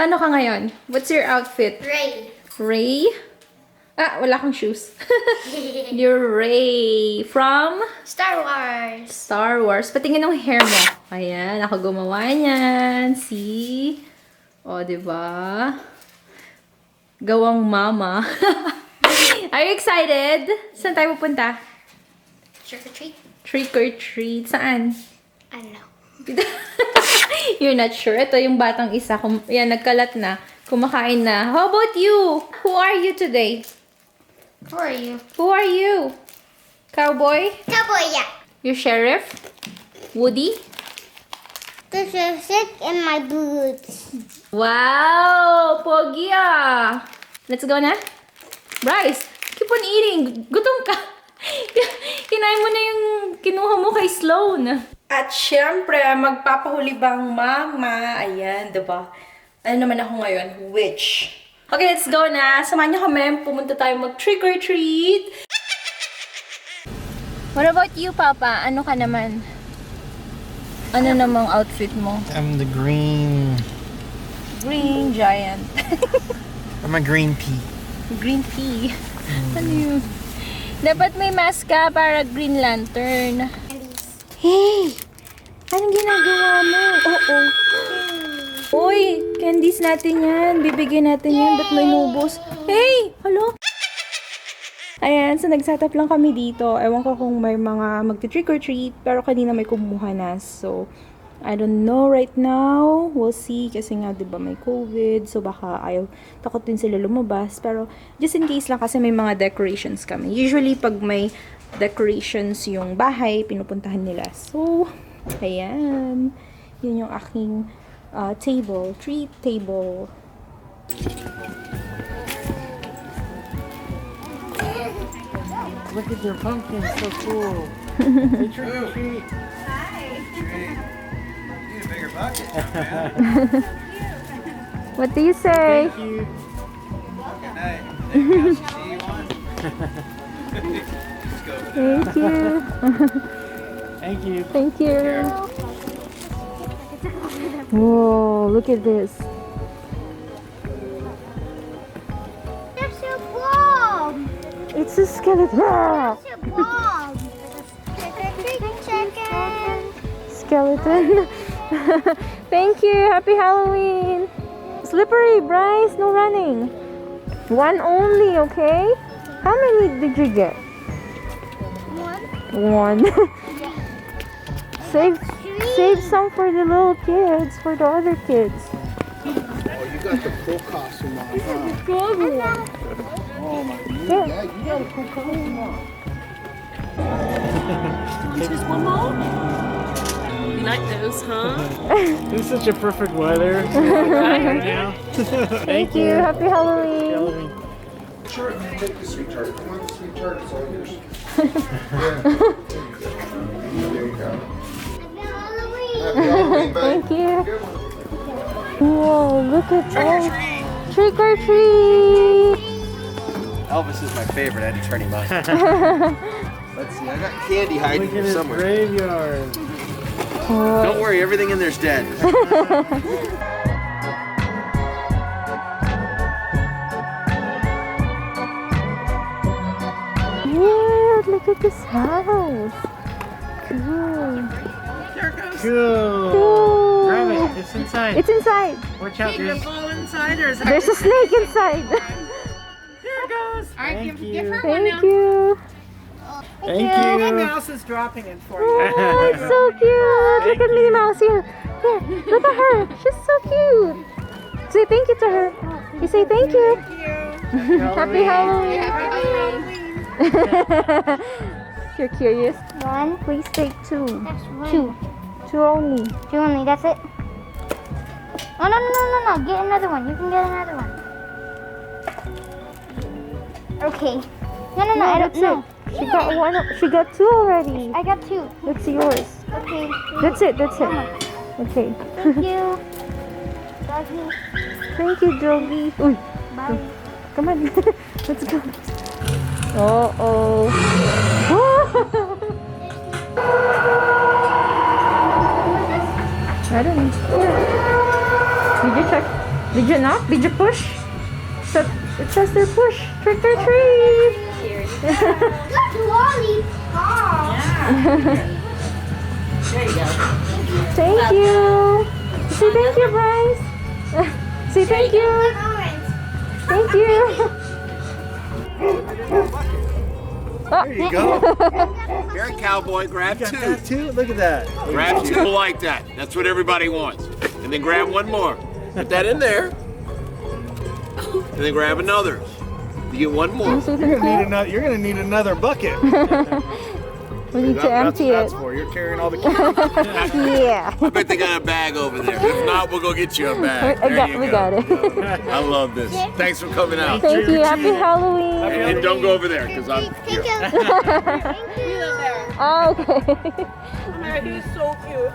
ano ka ngayon? What's your outfit? Ray. Ray? Ah, wala kang shoes. You're Ray from Star Wars. Star Wars. Patingin ng hair mo. Ayan, ako gumawa niyan. See? O, diba? Gawang mama. Are you excited? Saan tayo pupunta? Trick or treat? Trick or treat. Saan? I don't know. You're not sure? Ito yung batang isa. Yan, nagkalat na. Kumakain na. How about you? Who are you today? Who are you? Who are you? Cowboy? Cowboy, yeah. Your sheriff? Woody? There's a stick in my boots. Wow! Pogi ah! Let's go na? Bryce, keep on eating. Gutom ka. Kinain mo na yung kinuha mo kay Sloan. At syempre, magpapahuli bang mama? Ayan, diba? Ano naman ako ngayon? Witch. Okay, let's go na. Samahan niyo kami. Pumunta tayo mag-trick or treat. What about you, Papa? Ano ka naman? Ano namang outfit mo? I'm the green. Green giant. I'm a green pea. Green pea. Ano yun? Dapat may mask ka para Green Lantern. Hey! Anong ginagawa mo? Oo. Uy! Candies natin yan. Bibigyan natin yan. Ba't may nubos? Hey! Hello? Ayan, so nag-setup lang kami dito. Ewan ko kung may mga magti-trick or treat. Pero kanina may kumuha na. So, I don't know right now. We'll see. Kasi nga, diba, may COVID. So, baka takot din sila lumabas. Pero, just in case lang kasi may mga decorations kami. Usually, pag may decorations yung bahay, pinupuntahan nila. So, ayan. Yun yung aking table. Treat table. Look at your pumpkin, so cool. Hey, trick or treat. Bigger bucket, man. What do you say? Thank you. Good night. There you go. See you on. Let's go. Thank you. Thank you. Thank you. Whoa, look at this. There's a bomb. It's a skeleton. There's a bomb. Chicken. Skeleton. Thank you. Happy Halloween. Slippery, Bryce. No running. One only, okay? How many did you get? One. One. Save some for the little kids, for the other kids. Oh, you got the full costume on, huh? Oh my God. Yeah, you got a cool costume on. Just one more? You like those, huh? This is such a perfect weather. Right now. Thank you. Happy Halloween. Halloween. Sure, take the sweet tart. Come on, the sweet tart. It's all yours. Yeah. There you go. Happy Halloween, buddy. Thank you. Good one. Whoa, look at that. Trick or treat. Elvis is my favorite. I had to turn him on. Let's see. I got candy hiding Look at here this somewhere. graveyard. Don't worry, everything in there's dead. Yeah, look at this house. Cool. Cool. Cool. Grab it. It's inside. It's inside. Watch out. Keep your ball inside or is that There's a snake inside. Here it goes. All right, Thank give you. her one now. Thank you. Thank Someone you. else is dropping it for you. Oh, it's so cute. Look at Minnie Mouse here. Here, look at her. She's so cute. Say thank you to her. You say thank you. Happy Halloween. You're curious. One. Please take two. That's one. Two only. Two only. That's it. Oh no! Get another one. You can get another one. Okay. No. I don't That's know. it. She got one. She got two already. I got two. That's yours. Okay. That's it. That's it. Okay. Thank you. Doggy. Thank you, Joey. Uy. Bye. Come on. Let's go. Uh-oh. I don't know. Did you check? Did you knock? Did you push? So, it says there push. Trick or treat. Got lollipop. There you go. Thank you. Say thank you, Bryce. Say thank you. Thank you. There you go. Here, cowboy, grab Got two. that too? Look at that. Grab two like that. That's what everybody wants. And then grab one more. Put that in there. And then grab another. You get one more. You're gonna need another bucket. We need to empty That's it. for you're carrying all the candy. Yeah. I bet they got a bag over there. If not, we'll go get you a bag. We got it. I love this. Thanks for coming out. Thank you. Happy Halloween. And don't go over there, because I'm here. Oh, okay. He's so cute.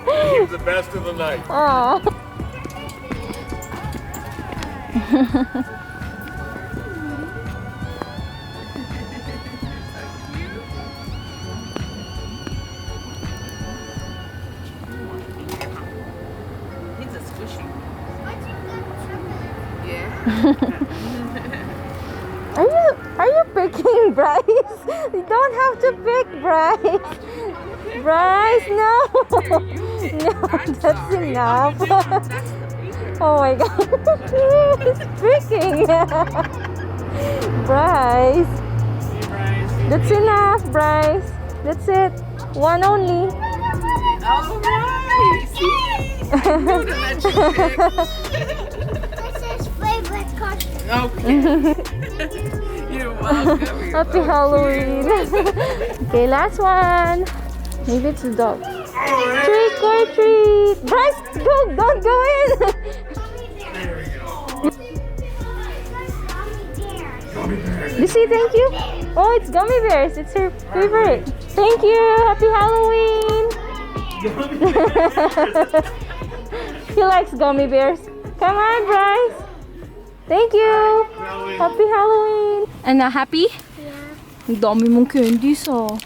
He's the best of the night. Aw. He's a squishy. Are you picking, Bryce? You don't have to pick, Bryce. Bryce, no. No, that's enough. Oh my God. He's picking. Bryce. That's enough, Bryce. That's it. One only. All right. This is favorite costume. Okay. You're welcome. Happy Halloween. Okay, last one. Maybe it's a dog. Trick or treat. Bryce, go, don't go in. You see, thank you. Oh, it's gummy bears. It's her favorite. Thank you. Happy Halloween. He likes gummy bears. Come on, Bryce. Thank you. Happy Halloween. And happy? Yeah. Ang dami mong candies, oh.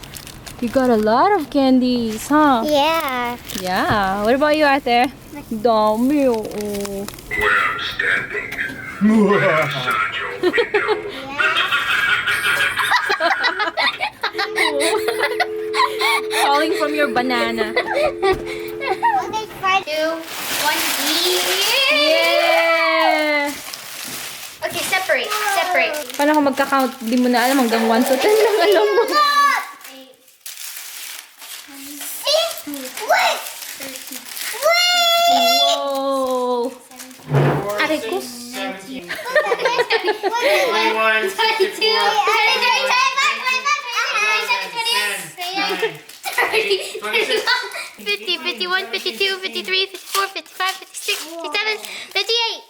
You got a lot of candies, huh? Yeah. Yeah. What about you, Ate? Dami, oh. Where I'm standing outside your window. Falling from your banana. Okay, 5, 2, 1, Yeah! Okay, separate. Paano ka magka-count? Di mo na alam hanggang 1 to 10 lang alam mo. Wait! Whoa! Arekus. 22, 50, 51, 52, 53, 54, 55, 56, 57, 58.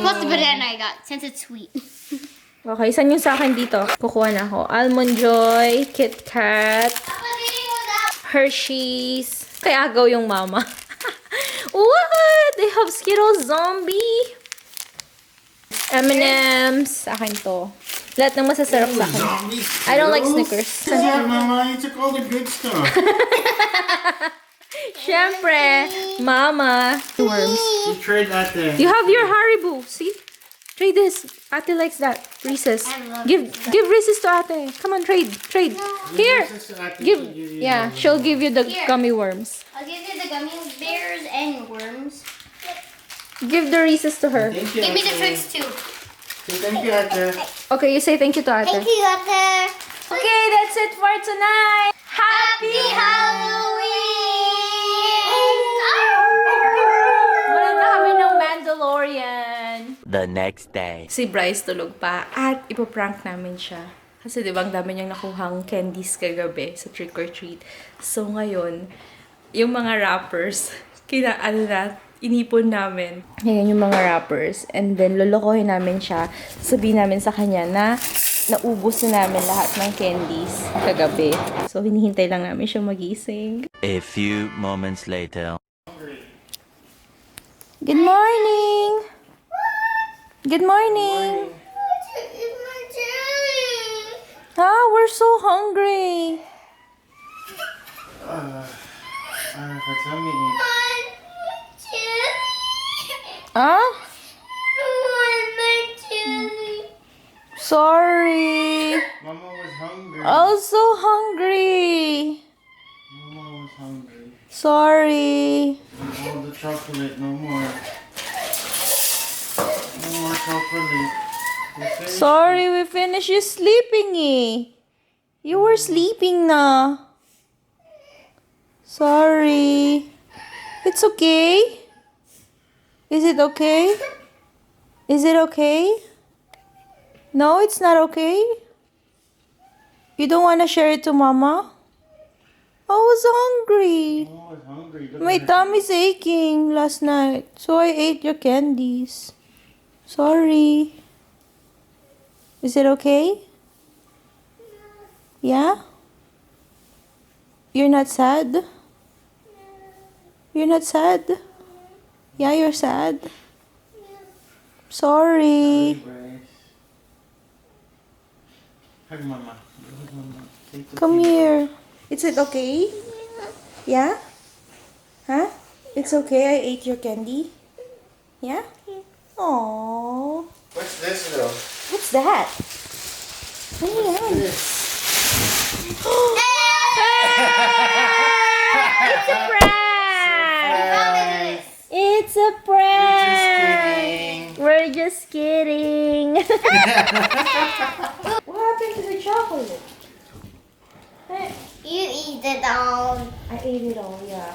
Plus the banana I got, since it's sweet. Okay, saan yung sa akin dito? Kukuha na ako. Almond Joy, Kit Kat, Hershey's. Kay Agaw yung mama. What? They have Skittles Zombie. M&M's. Sa akin to. Lahat ng masasarap sa akin. I don't like Snickers. Yeah, Mama, you took all the good stuff. Siyempre, mama. Worms. You trade that there. You have your Haribo. See? Trade this. Ate likes that. Reese's. Give Reese's to Ate. Come on, trade. Here. Yeah, she'll give you the gummy worms. I'll give you the gummy bears and worms. Give the Reese's to her. Thank you. Give me the tricks too. Thank you, Ate. Okay, you say thank you to Ate. Thank you, Ate. Okay, that's it for tonight. Happy Halloween! Manood na kami ng Mandalorian. The next day. Si Bryce tulog pa at ipoprank namin siya. Kasi di ba ang dami niyang nakuhang candies kagabi sa trick or treat. So ngayon, yung mga wrappers, inipon namin. Ngayon yung mga wrappers. And then lolokohin namin siya. Sabihin namin sa kanya na naubos na namin lahat ng candies kagabi. So hinihintay lang namin siya magising. A few moments later. Good morning! Good morning! Ah, we're so hungry. Tell me. Huh? Sorry. Mama was hungry. Also hungry. Mama was hungry. Sorry. All the chocolate, no more. No more chocolate. We finished. Sorry, we finished you sleeping eh. You were sleeping na. Sorry. It's okay. Is it okay? Is it okay? No, it's not okay. You don't want to share it to Mama? I was hungry. Mama was hungry. Look My at her. tummy's aching last night, so I ate your candies. Sorry. Is it okay? Yeah? You're not sad? You're not sad? Yeah, you're sad. Sorry. Bryce. Hug Mama. Hug Mama. Take the Come tea. here. Is it okay? Yeah? Huh? It's okay, I ate your candy? Yeah? Aww. What's this though? What's that? What is that? It's a prank! It's a prank! We're just kidding. What happened to the chocolate? You eat it all. I ate it all, yeah.